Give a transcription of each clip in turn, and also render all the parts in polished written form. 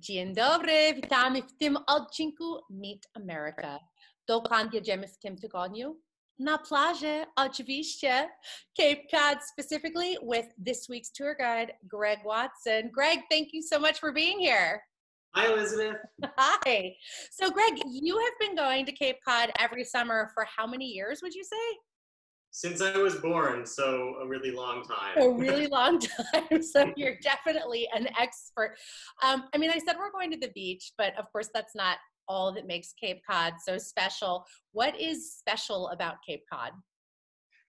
Dzień dobry, witamy w tym odcinku Meet America. Dokąd jedziemy w tym tygodniu? Na plażę, oczywiście. Cape Cod specifically with this week's tour guide, Greg Watson. Greg, thank you so much for being here. Hi, Elizabeth. Hi. So Greg, you have been going to Cape Cod every summer for how many years, would you say? Since I was born, so a really long time. A really long time. So you're definitely an expert. I mean, I said we're going to the beach, but of course that's not all that makes Cape Cod so special. What is special about Cape Cod?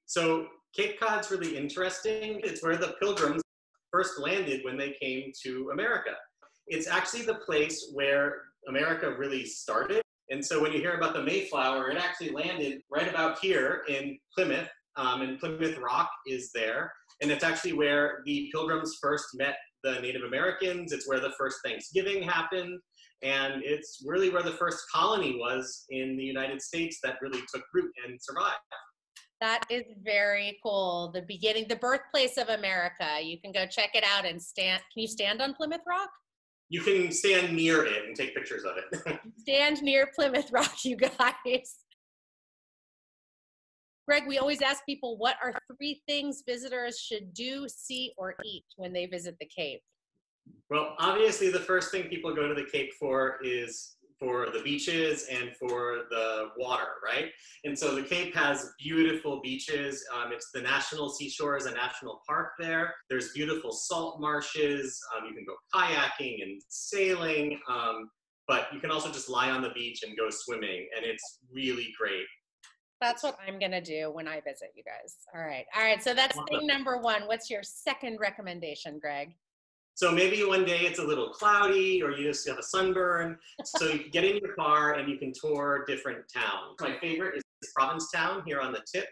So Cape Cod's really interesting. It's where the Pilgrims first landed when they came to America. It's actually the place where America really started. And so when you hear about the Mayflower, it actually landed right about here in Plymouth, and Plymouth Rock is there. And it's actually where the Pilgrims first met the Native Americans. It's where the first Thanksgiving happened. And it's really where the first colony was in the United States that really took root and survived. That is very cool. The beginning, the birthplace of America. You can go check it out and stand. Can you stand on Plymouth Rock? You can stand near it and take pictures of it. Stand near Plymouth Rock, you guys. Greg, we always ask people, what are 3 things visitors should do, see, or eat when they visit the Cape? Well, obviously the first thing people go to the Cape for is for the beaches and for the water, right? And so the Cape has beautiful beaches. It's the National Seashore is a national park there. There's beautiful salt marshes. You can go kayaking and sailing, but you can also just lie on the beach and go swimming, and it's really great. That's what I'm gonna do when I visit, you guys. All right, so that's thing number 1. What's your second recommendation, Greg? So maybe one day it's a little cloudy or you just have a sunburn. So you can get in your car and you can tour different towns. My favorite is Provincetown here on the tip.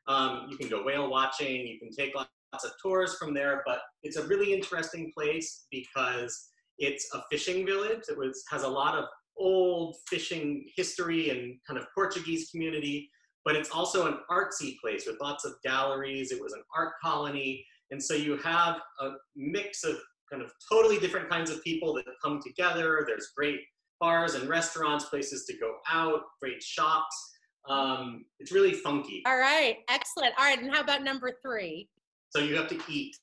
You can go whale watching, you can take lots of tours from there, but it's a really interesting place because it's a fishing village. Has a lot of old fishing history and kind of Portuguese community, but it's also an artsy place with lots of galleries. It was an art colony. And so you have a mix of kind of totally different kinds of people that come together. There's great bars and restaurants, places to go out, great shops. It's really funky. All right, excellent. All right, and how about number 3? So you have to eat.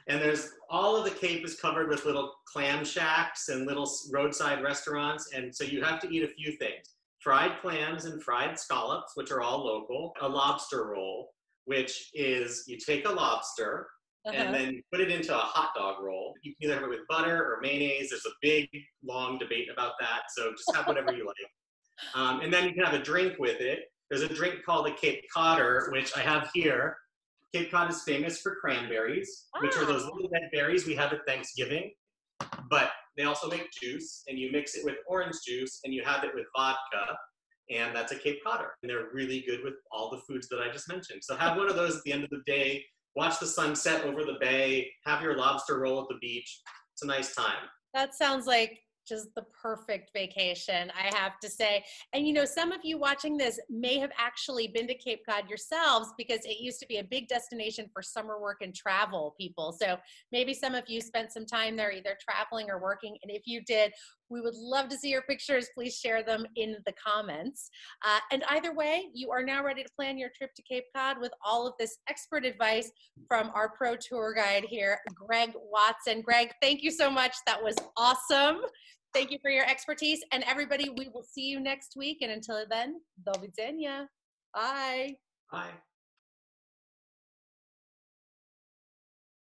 And there's all of the Cape is covered with little clam shacks and little roadside restaurants. And so you have to eat a few things. Fried clams and fried scallops, which are all local. A lobster roll, which is you take a lobster, and then put it into a hot dog roll. You can either have it with butter or mayonnaise. There's a big, long debate about that. So just have whatever you like. And then you can have a drink with it. There's a drink called a Cape Codder, which I have here. Cape Cod is famous for cranberries, which are those little red berries we have at Thanksgiving. But they also make juice, and you mix it with orange juice, and you have it with vodka. And that's a Cape Codder. And they're really good with all the foods that I just mentioned. So have one of those at the end of the day. Watch the sunset over the bay, have your lobster roll at the beach. It's a nice time. That sounds like just the perfect vacation, I have to say. And you know, some of you watching this may have actually been to Cape Cod yourselves because it used to be a big destination for summer work and travel people. So maybe some of you spent some time there either traveling or working. And if you did, we would love to see your pictures. Please share them in the comments. And either way, you are now ready to plan your trip to Cape Cod with all of this expert advice from our pro tour guide here, Greg Watson. Greg, thank you so much. That was awesome. Thank you for your expertise. And everybody, we will see you next week. And until then, do widzenia. Bye. Bye.